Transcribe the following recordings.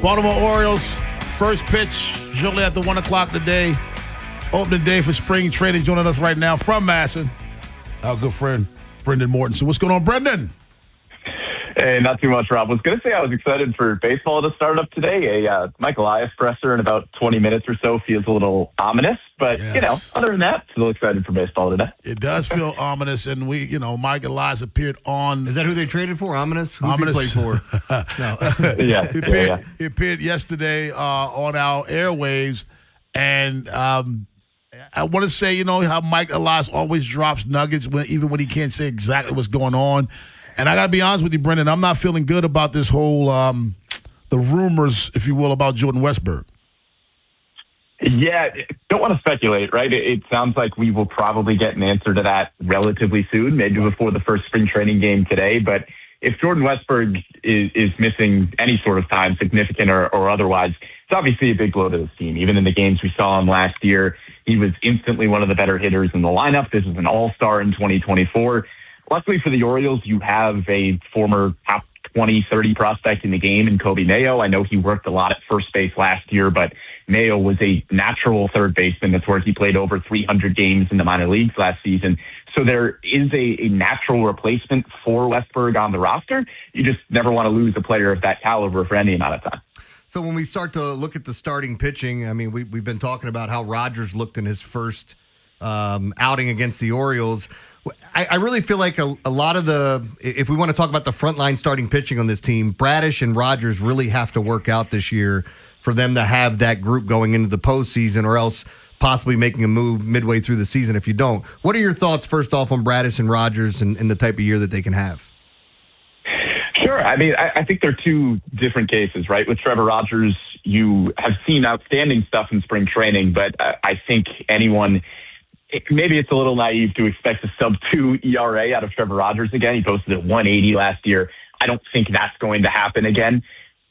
Baltimore Orioles, first pitch shortly after 1 o'clock today. Opening day for spring training. Joining us right now from MASN, our good friend, Brendan Mortensen. What's going on, Brendan? Hey, not too much, Rob. I was going to say I was excited for baseball to start up today. A Mike Elias presser in about 20 minutes or so feels a little ominous. But, Yes. other than that, still excited for baseball today. It does feel ominous, and Mike Elias appeared on. Is that who they traded for? Ominous? Who's Ominous. he played for? No. Yeah. He appeared yesterday on our airwaves, and I want to say, how Mike Elias always drops nuggets even when he can't say exactly what's going on. And I got to be honest with you, Brendan, I'm not feeling good about this whole the rumors, if you will, about Jordan Westburg. Yeah, don't want to speculate, right? It sounds like we will probably get an answer to that relatively soon, maybe before the first spring training game today. But if Jordan Westburg is missing any sort of time, significant or otherwise, it's obviously a big blow to this team. Even in the games we saw him last year, he was instantly one of the better hitters in the lineup. This is an all-star in 2024. Luckily for the Orioles, you have a former top 20, 30 prospect in the game in Kobe Mayo. I know he worked a lot at first base last year, but Mayo was a natural third baseman. That's where he played over 300 games in the minor leagues last season. So there is a natural replacement for Westburg on the roster. You just never want to lose a player of that caliber for any amount of time. So when we start to look at the starting pitching, I mean, we've been talking about how Rogers looked in his first outing against the Orioles. I really feel like a lot of if we want to talk about the frontline starting pitching on this team, Bradish and Rogers really have to work out this year for them to have that group going into the postseason, or else possibly making a move midway through the season if you don't. What are your thoughts, first off, on Bradish and Rogers and the type of year that they can have? Sure. I mean, I think they're two different cases, right? With Trevor Rogers, you have seen outstanding stuff in spring training, but I think maybe it's a little naive to expect a sub-2 ERA out of Trevor Rogers again. He posted at 180 last year. I don't think that's going to happen again.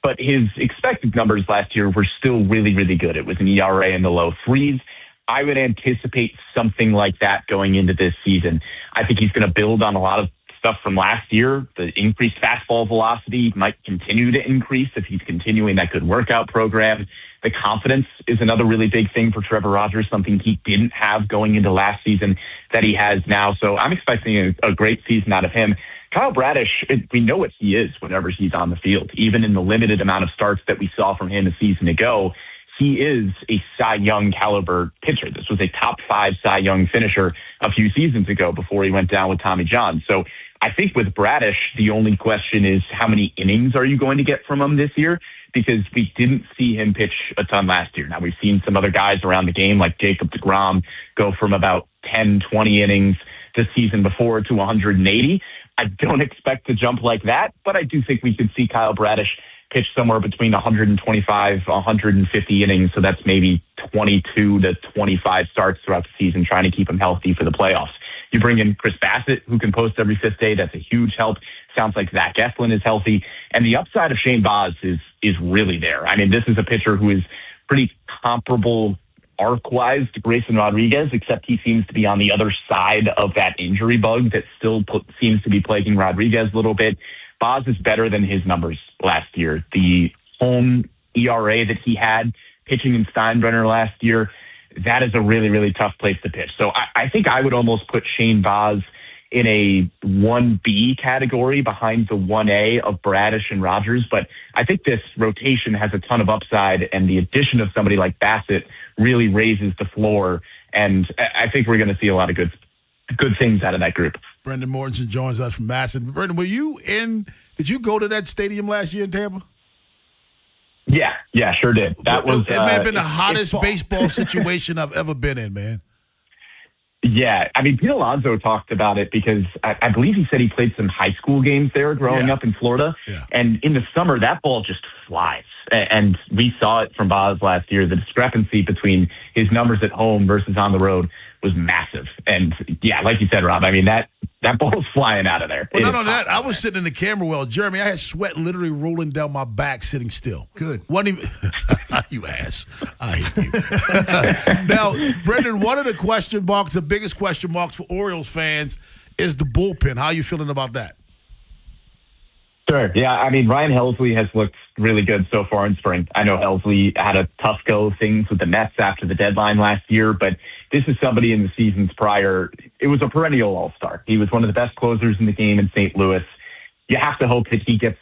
But his expected numbers last year were still really, really good. It was an ERA in the low threes. I would anticipate something like that going into this season. I think he's going to build on a lot of stuff from last year. The increased fastball velocity might continue to increase if he's continuing that good workout program. The confidence is another really big thing for Trevor Rogers, something he didn't have going into last season that he has now. So I'm expecting a great season out of him. Kyle Bradish, we know what he is whenever he's on the field. Even in the limited amount of starts that we saw from him a season ago, he is a Cy Young caliber pitcher. This was a top 5 Cy Young finisher a few seasons ago before he went down with Tommy John. So I think with Bradish, the only question is how many innings are you going to get from him this year? Because we didn't see him pitch a ton last year. Now, we've seen some other guys around the game, like Jacob deGrom, go from about 10, 20 innings the season before to 180. I don't expect to jump like that, but I do think we could see Kyle Bradish pitch somewhere between 125, 150 innings. So that's maybe 22 to 25 starts throughout the season, trying to keep him healthy for the playoffs. You bring in Chris Bassett, who can post every fifth day. That's a huge help. Sounds like Zach Eflin is healthy. And the upside of Shane Baz is really there. I mean, this is a pitcher who is pretty comparable arc-wise to Grayson Rodriguez, except he seems to be on the other side of that injury bug that still seems to be plaguing Rodriguez a little bit. Baz is better than his numbers last year. The home ERA that he had pitching in Steinbrenner last year, that is a really, really tough place to pitch. So I think I would almost put Shane Baz in a 1B category behind the 1A of Bradish and Rogers. But I think this rotation has a ton of upside, and the addition of somebody like Bassett really raises the floor. And I think we're going to see a lot of good things out of that group. Brendan Mortensen joins us from MASN. Brendan, did you go to that stadium last year in Tampa? Yeah, sure did. It may have been the hottest baseball situation I've ever been in, man. Yeah, I mean, Pete Alonso talked about it because I believe he said he played some high school games there growing up in Florida. Yeah. And in the summer, that ball just flies. And we saw it from Baz last year. The discrepancy between his numbers at home versus on the road was massive. And yeah, like you said, Rob, I mean, that ball's flying out of there. Well, not only that, I was sitting in the camera well. Jeremy, I had sweat literally rolling down my back sitting still. Good. Wasn't even you ass. I hate you. Now, Brendan, one of the question marks, the biggest question marks for Orioles fans is the bullpen. How are you feeling about that? Sure. Yeah. I mean, Ryan Helsley has looked really good so far in spring. I know Helsley had a tough go of things with the Mets after the deadline last year, but this is somebody in the seasons prior. It was a perennial all-star. He was one of the best closers in the game in St. Louis. You have to hope that he gets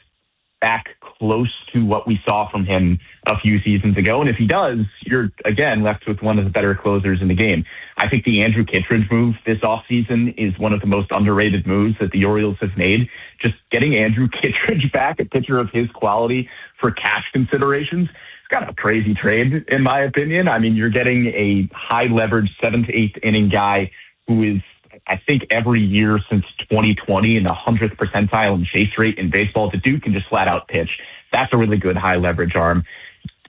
back close to what we saw from him a few seasons ago. And if he does, you're, again, left with one of the better closers in the game. I think the Andrew Kittredge move this offseason is one of the most underrated moves that the Orioles have made. Just getting Andrew Kittredge back, a pitcher of his quality, for cash considerations, it's kind of a crazy trade, in my opinion. I mean, you're getting a high-leverage 7th to 8th inning guy who is, I think, every year since 2020 in the 100th percentile in chase rate in baseball. The dude can just flat out pitch. That's a really good high leverage arm.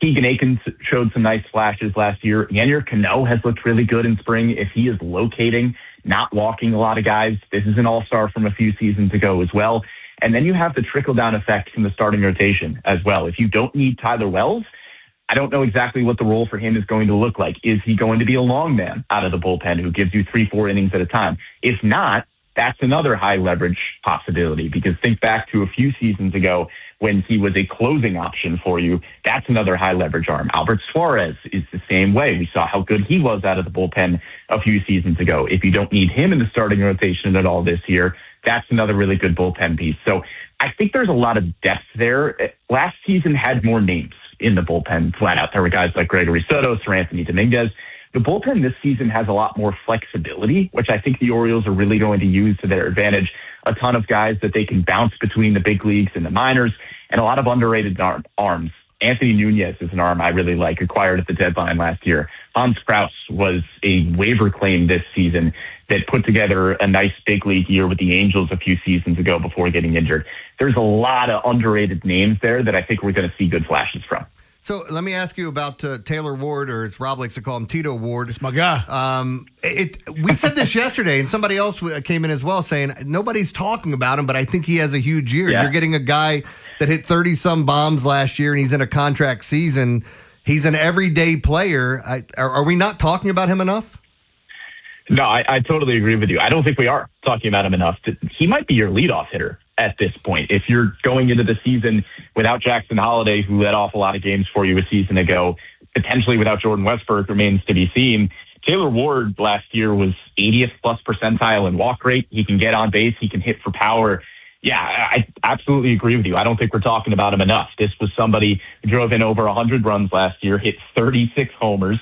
Keegan Akins showed some nice flashes last year. Yennier Cano has looked really good in spring. If he is locating, not walking a lot of guys, this is an all-star from a few seasons ago as well. And then you have the trickle-down effect from the starting rotation as well. If you don't need Tyler Wells, I don't know exactly what the role for him is going to look like. Is he going to be a long man out of the bullpen who gives you 3-4 innings at a time? If not, that's another high leverage possibility, because think back to a few seasons ago when he was a closing option for you. That's another high leverage arm. Albert Suarez is the same way. We saw how good he was out of the bullpen a few seasons ago. If you don't need him in the starting rotation at all this year, that's another really good bullpen piece. So I think there's a lot of depth there. Last season had more names in the bullpen flat out. There were guys like Gregory Soto, Sir Anthony Dominguez. The bullpen this season has a lot more flexibility, which I think the Orioles are really going to use to their advantage. A ton of guys that they can bounce between the big leagues and the minors, and a lot of underrated arms. Anthony Nunez is an arm I really like, acquired at the deadline last year. Hans Kraus was a waiver claim this season that put together a nice big league year with the Angels a few seasons ago before getting injured. There's a lot of underrated names there that I think we're going to see good flashes from. So let me ask you about Taylor Ward, or as Rob likes to call him, Tito Ward. It's my guy. We said this yesterday, and somebody else came in as well saying nobody's talking about him, but I think he has a huge year. Yeah. You're getting a guy that hit 30-some bombs last year, and he's in a contract season. He's an everyday player. Are we not talking about him enough? No, I totally agree with you. I don't think we are talking about him enough. He might be your leadoff hitter at this point. If you're going into the season without Jackson Holliday, who led off a lot of games for you a season ago, potentially without Jordan Westburg, remains to be seen. Taylor Ward last year was 80th plus percentile in walk rate. He can get on base. He can hit for power. Yeah, I absolutely agree with you. I don't think we're talking about him enough. This was somebody who drove in over 100 runs last year, hit 36 homers.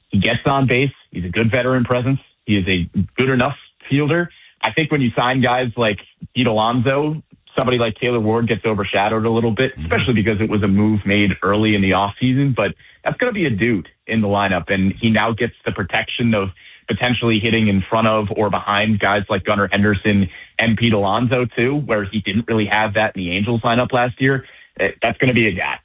He gets on base. He's a good veteran presence. He is a good enough fielder. I think when you sign guys like Pete Alonso, somebody like Taylor Ward gets overshadowed a little bit, especially because it was a move made early in the offseason. But that's going to be a dude in the lineup, and he now gets the protection of potentially hitting in front of or behind guys like Gunnar Henderson and Pete Alonso, too, where he didn't really have that in the Angels lineup last year. That's going to be a guy